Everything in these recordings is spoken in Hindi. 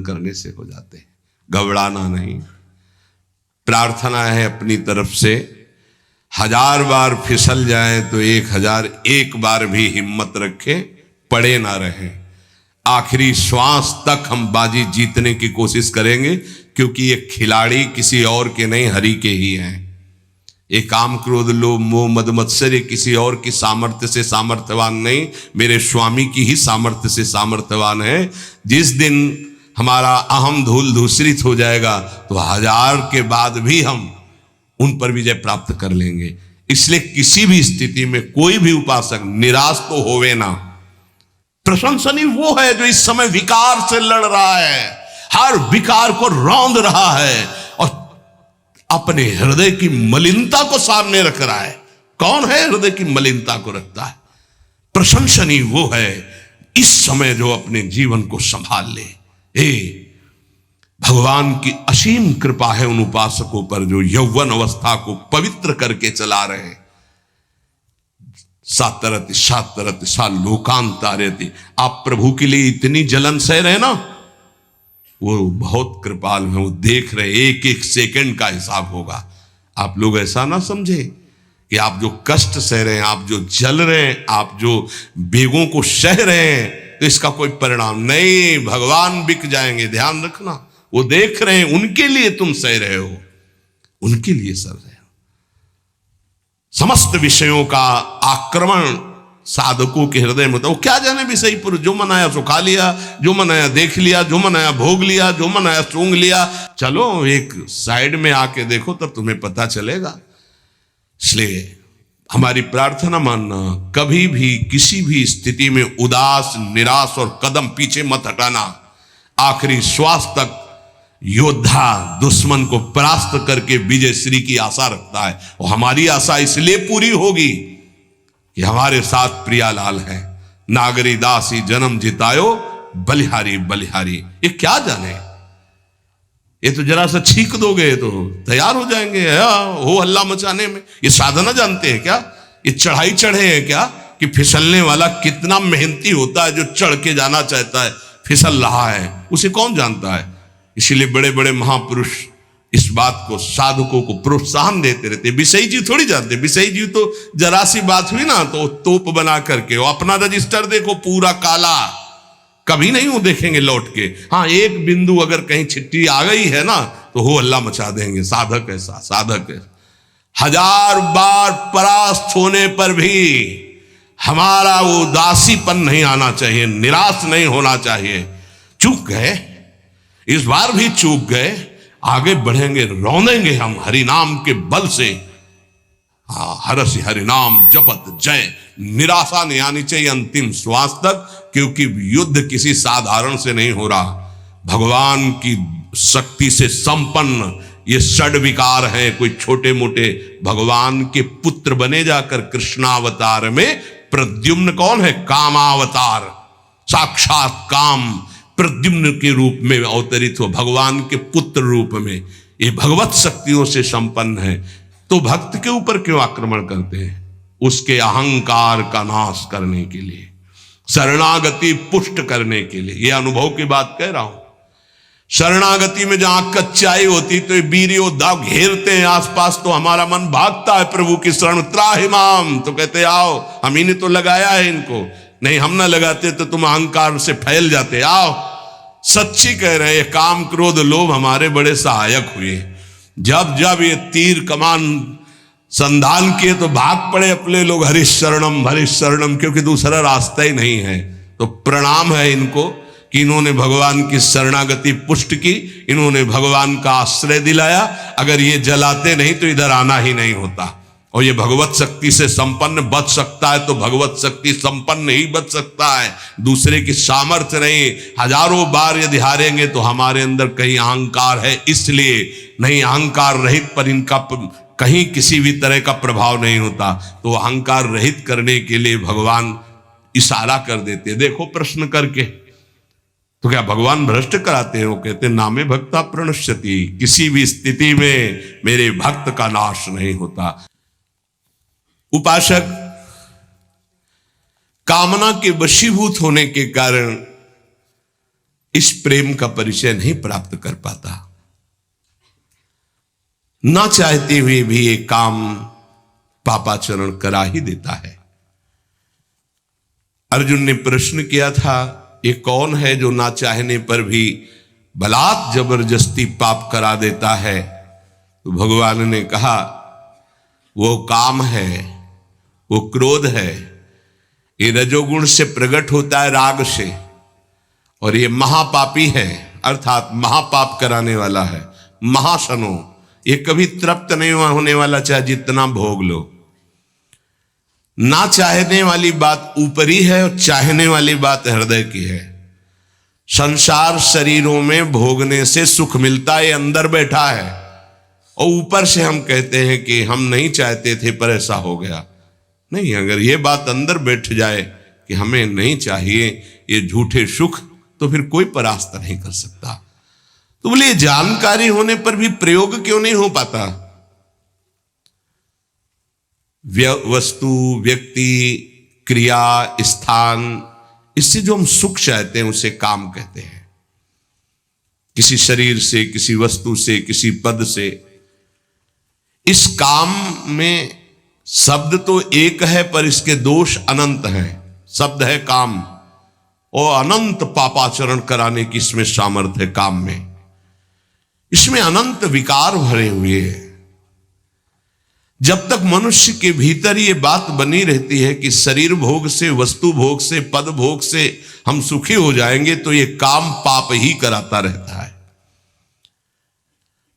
करने से हो जाते हैं। घबराना नहीं, प्रार्थना है अपनी तरफ से, 1000 बार फिसल जाए तो 1001 बार भी हिम्मत रखें, पड़े ना रहें। आखिरी श्वास तक हम बाजी जीतने की कोशिश करेंगे, क्योंकि ये खिलाड़ी किसी और के नहीं, हरि के ही हैं। ये काम क्रोध लोभ मोह मद मत्सर किसी और की सामर्थ्य से सामर्थ्यवान नहीं, मेरे स्वामी की ही सामर्थ्य से सामर्थ्यवान है। जिस दिन हमारा अहम धूल धूसरित हो जाएगा तो 1000 के बाद भी हम उन पर विजय प्राप्त कर लेंगे। इसलिए किसी भी स्थिति में कोई भी उपासक निराश तो होवे ना। प्रशंसनीय वो है जो इस समय विकार से लड़ रहा है, हर विकार को रौंद रहा है और अपने हृदय की मलिनता को सामने रख रहा है। कौन है हृदय की मलिनता को रखता है? प्रशंसनीय वो है इस समय जो अपने जीवन को संभाल ले। भगवान की असीम कृपा है उन उपासकों पर जो यौवन अवस्था को पवित्र करके चला रहे हैं। सातरति सातरति सा लोकांतारति, आप प्रभु के लिए इतनी जलन सह रहे ना, वो बहुत कृपाल है, वो देख रहे, एक एक सेकंड का हिसाब होगा। आप लोग ऐसा ना समझे कि आप जो कष्ट सह रहे हैं, आप जो जल रहे हैं, आप जो बेगों को सह रहे हैं, तो इसका कोई परिणाम नहीं। भगवान बिक जाएंगे, ध्यान रखना। वो देख रहे हैं, उनके लिए तुम सह रहे हो, उनके लिए सह रहे हो। समस्त विषयों का आक्रमण साधकों के हृदय में, तो क्या जाने विषय पुरुष, जो मन आया सो खा लिया, जो मन आया देख लिया, जो मन आया भोग लिया, जो मन आया सूंघ लिया। चलो एक साइड में आके देखो, तब तुम्हें पता चलेगा। इसलिए हमारी प्रार्थना मानना, कभी भी किसी भी स्थिति में उदास निराश और कदम पीछे मत हटाना। आखिरी श्वास तक योद्धा दुश्मन को परास्त करके विजय श्री की आशा रखता है, और हमारी आशा इसलिए पूरी होगी कि हमारे साथ प्रियालाल है। नागरी दासी जन्म जितायो, बलिहारी बलिहारी। ये क्या जाने, ये तो जरा सा छींक दोगे तो तैयार हो जाएंगे हो हल्ला मचाने में। ये साधना जानते हैं क्या? ये चढ़ाई चढ़े हैं क्या? कि फिसलने वाला कितना मेहनती होता है, जो चढ़ के जाना चाहता है फिसल रहा है, उसे कौन जानता है। इसीलिए बड़े बड़े महापुरुष इस बात को, साधकों को प्रोत्साहन देते रहते। विषयी जी थोड़ी जानते, विषयी जी तो जरा सी बात हुई ना तो तोप बना करके, वो अपना रजिस्टर देखो पूरा काला, कभी नहीं वो देखेंगे लौट के। हाँ, एक बिंदु अगर कहीं छिट्टी आ गई है ना तो हो हल्ला मचा देंगे। साधक ऐसा, साधक है। 1000 बार परास्त होने पर भी हमारा वो उदासीपन नहीं आना चाहिए, निराश नहीं होना चाहिए। चूक गए, इस बार भी चूक गए, आगे बढ़ेंगे, रौंदेंगे हम हरिनाम के बल से। हरस हरिनाम जपत जय, निराशा नहीं आनी चाहिए अंतिम श्वास तक, क्योंकि युद्ध किसी साधारण से नहीं हो रहा। भगवान की शक्ति से संपन्न ये षड विकार हैं, कोई छोटे मोटे भगवान के पुत्र बने जाकर कृष्णावतार में। प्रद्युम्न कौन है? कामावतार, साक्षात काम प्रद्युम्न के रूप में अवतरित हो, भगवान के पुत्र रूप में। ये भगवत शक्तियों से संपन्न है, तो भक्त के ऊपर क्यों आक्रमण करते हैं? उसके अहंकार का नाश करने के लिए, शरणागति पुष्ट करने के लिए। ये अनुभव की बात कह रहा हूं। शरणागति में जहां कच्चाई होती तो ये वीर योद्धा घेरते हैं आसपास, तो हमारा मन भागता है प्रभु की शरण। त्राहिमाम, तो कहते आओ, हम ही ने तो लगाया है इनको, नहीं हम ना लगाते तो तुम अहंकार से फैल जाते। आओ, सच्ची कह रहे हैं, काम क्रोध लोभ हमारे बड़े सहायक हुए। जब जब ये तीर कमान संधान किए तो भाग पड़े अपने लोग, हरीश शरणम, क्योंकि दूसरा रास्ता ही नहीं है। तो प्रणाम है इनको कि इन्होंने भगवान की शरणागति पुष्ट की, इन्होंने भगवान का आश्रय दिलाया। अगर ये जलाते नहीं तो इधर आना ही नहीं होता। और ये भगवत शक्ति से संपन्न बच सकता है तो भगवत शक्ति संपन्न ही बच सकता है, दूसरे की सामर्थ्य नहीं। 1000 बार यदि हारेंगे तो हमारे अंदर कहीं अहंकार है, इसलिए नहीं। अहंकार रहित पर इनका कहीं किसी भी तरह का प्रभाव नहीं होता। तो अहंकार रहित करने के लिए भगवान इशारा कर देते, देखो प्रश्न करके। तो क्या भगवान भ्रष्ट कराते हैं? वो कहते नामे भक्ता प्रणश्यति, किसी भी स्थिति में मेरे भक्त का नाश नहीं होता। उपासक कामना के वशीभूत होने के कारण इस प्रेम का परिचय नहीं प्राप्त कर पाता। ना चाहते हुए भी ये काम पापाचरण करा ही देता है। अर्जुन ने प्रश्न किया था, ये कौन है जो ना चाहने पर भी बलात् जबरदस्ती पाप करा देता है? तो भगवान ने कहा, वो काम है, वो क्रोध है। ये रजोगुण से प्रकट होता है, राग से, और ये महापापी है, अर्थात महापाप कराने वाला है, महाशनो। ये कभी तृप्त नहीं होने वाला, चाहे जितना भोग लो। ना चाहने वाली बात ऊपरी है और चाहने वाली बात हृदय की है। संसार शरीरों में भोगने से सुख मिलता है, अंदर बैठा है, और ऊपर से हम कहते हैं कि हम नहीं चाहते थे पर ऐसा हो गया। नहीं, अगर ये बात अंदर बैठ जाए कि हमें नहीं चाहिए ये झूठे सुख, तो फिर कोई परास्त नहीं कर सकता। तो बोले, जानकारी होने पर भी प्रयोग क्यों नहीं हो पाता? वस्तु, व्यक्ति, क्रिया, स्थान, इससे जो हम सुख चाहते हैं उसे काम कहते हैं। किसी शरीर से, किसी वस्तु से, किसी पद से। इस काम में शब्द तो एक है पर इसके दोष अनंत हैं। शब्द है काम, और अनंत पापाचरण कराने की इसमें सामर्थ्य है। काम में इसमें अनंत विकार भरे हुए हैं। जब तक मनुष्य के भीतर ये बात बनी रहती है कि शरीर भोग से, वस्तु भोग से, पद भोग से हम सुखी हो जाएंगे, तो ये काम पाप ही कराता रहता है।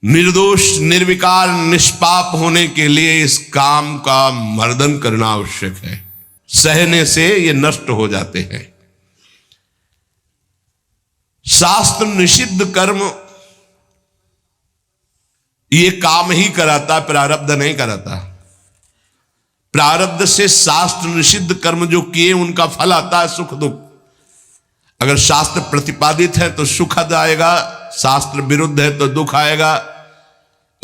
निर्दोष, निर्विकार, निष्पाप होने के लिए इस काम का मर्दन करना आवश्यक है। सहने से ये नष्ट हो जाते हैं। शास्त्र निषिद्ध कर्म ये काम ही कराता, प्रारब्ध नहीं कराता। प्रारब्ध से शास्त्र निषिद्ध कर्म जो किए उनका फल आता है, सुख दुख। अगर शास्त्र प्रतिपादित है तो सुख आएगा, शास्त्र विरुद्ध है तो दुख आएगा।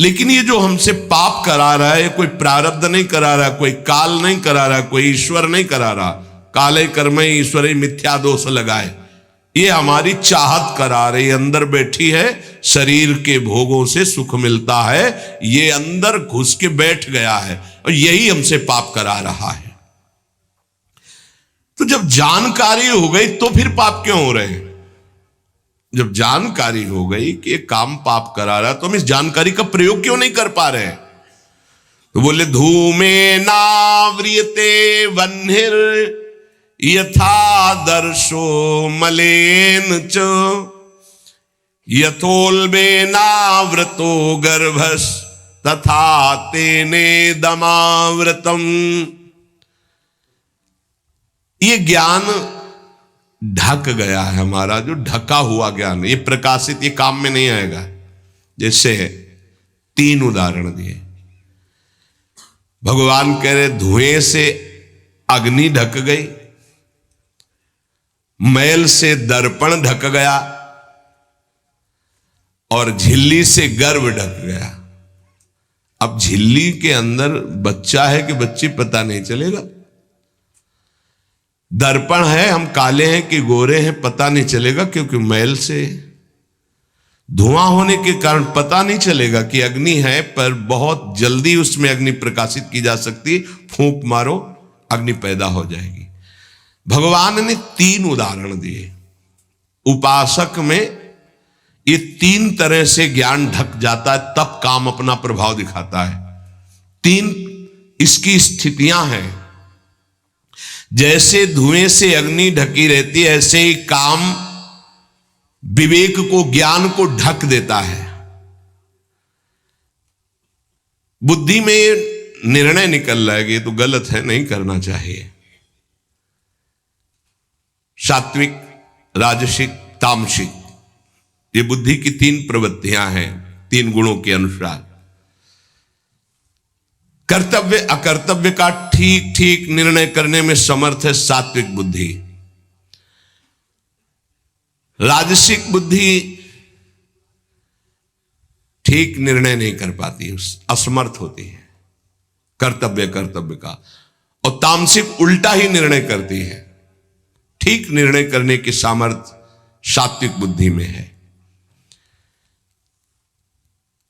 लेकिन ये जो हमसे पाप करा रहा है, कोई प्रारब्ध नहीं करा रहा, कोई काल नहीं करा रहा, कोई ईश्वर नहीं करा रहा। काले कर्म ईश्वरी मिथ्या दोष लगाए, ये हमारी चाहत करा रही, अंदर बैठी है। शरीर के भोगों से सुख मिलता है, ये अंदर घुस के बैठ गया है, और यही हमसे पाप करा रहा है। तो जब जानकारी हो गई तो फिर पाप क्यों हो रहे हैं? जब जानकारी हो गई कि ये काम पाप करा रहा है, तो हम इस जानकारी का प्रयोग क्यों नहीं कर पा रहे हैं? तो बोले, धूमे नाव्रियते वह्निर यथा दर्शो मलेन च यथोल्बेनावृतो गर्भस तथा तेने दमावृतम। ये ज्ञान ढक गया है हमारा, जो ढका हुआ ज्ञान, ये प्रकाशित, ये काम में नहीं आएगा। जैसे 3 उदाहरण दिए। भगवान कह रहे, धुएं से अग्नि ढक गई, मैल से दर्पण ढक गया, और झिल्ली से गर्भ ढक गया। अब झिल्ली के अंदर बच्चा है कि बच्ची पता नहीं चलेगा। दर्पण है, हम काले हैं कि गोरे हैं पता नहीं चलेगा, क्योंकि मैल से। धुआं होने के कारण पता नहीं चलेगा कि अग्नि है, पर बहुत जल्दी उसमें अग्नि प्रकाशित की जा सकती। फूंक मारो, अग्नि पैदा हो जाएगी। भगवान ने 3 उदाहरण दिए। उपासक में ये 3 तरह से ज्ञान ढक जाता है, तब काम अपना प्रभाव दिखाता है। 3 इसकी स्थितियां हैं। जैसे धुएं से अग्नि ढकी रहती है, ऐसे ही काम विवेक को, ज्ञान को ढक देता है। बुद्धि में निर्णय निकल रहा है कि तो गलत है, नहीं करना चाहिए। सात्विक, राजसिक, तामसिक, ये बुद्धि की 3 प्रवृत्तियां हैं, 3 गुणों के अनुसार। कर्तव्य अकर्तव्य का ठीक ठीक निर्णय करने में समर्थ है सात्विक बुद्धि। राजसिक बुद्धि ठीक निर्णय नहीं कर पाती, असमर्थ होती है कर्तव्य का। और तामसिक उल्टा ही निर्णय करती है, ठीक निर्णय करने की सामर्थ्य सात्विक बुद्धि में है।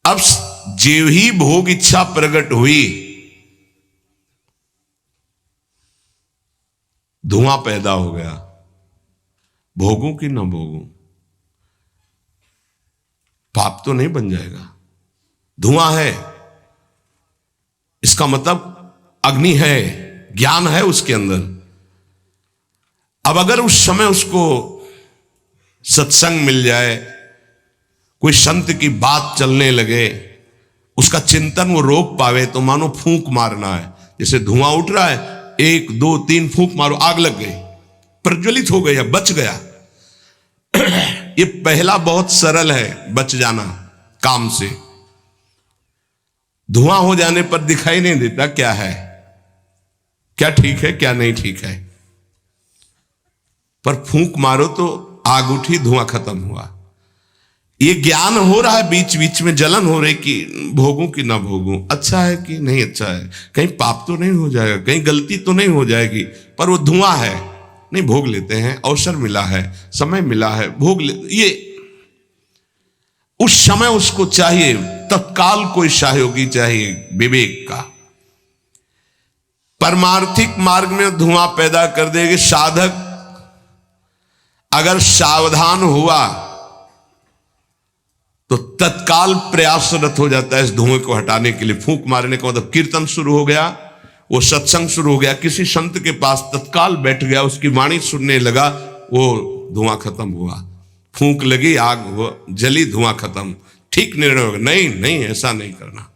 अब जेव ही भोग इच्छा प्रकट हुई, धुआं पैदा हो गया, भोगूं कि ना भोगूं, पाप तो नहीं बन जाएगा। धुआं है, इसका मतलब अग्नि है, ज्ञान है उसके अंदर। अब अगर उस समय उसको सत्संग मिल जाए, कोई संत की बात चलने लगे, उसका चिंतन वो रोक पावे, तो मानो फूंक मारना है। जैसे धुआं उठ रहा है, 1 2 3 फूंक मारो, आग लग गई, प्रज्वलित हो गया, बच गया। ये पहला बहुत सरल है, बच जाना काम से। धुआं हो जाने पर दिखाई नहीं देता क्या है, क्या ठीक है क्या नहीं ठीक है, पर फूंक मारो तो आग उठी, धुआं खत्म हुआ। ये ज्ञान हो रहा है, बीच बीच में जलन हो रही कि भोगूं कि ना भोगूं, अच्छा है कि नहीं अच्छा है, कहीं पाप तो नहीं हो जाएगा, कहीं गलती तो नहीं हो जाएगी, पर वो धुआं है, नहीं भोग लेते हैं, अवसर मिला है, समय मिला है, भोग ले। ये उस समय उसको चाहिए, तत्काल कोई सहयोगी चाहिए विवेक का। परमार्थिक मार्ग में धुआं पैदा कर देगी। साधक अगर सावधान हुआ तो तत्काल प्रयासरत हो जाता है इस धुएं को हटाने के लिए। फूंक मारने का मतलब कीर्तन शुरू हो गया, वो सत्संग शुरू हो गया, किसी संत के पास तत्काल बैठ गया, उसकी वाणी सुनने लगा, वो धुआं खत्म हुआ। फूंक लगी, आग जली, धुआं खत्म, ठीक निर्णय होगा। नहीं नहीं, ऐसा नहीं करना।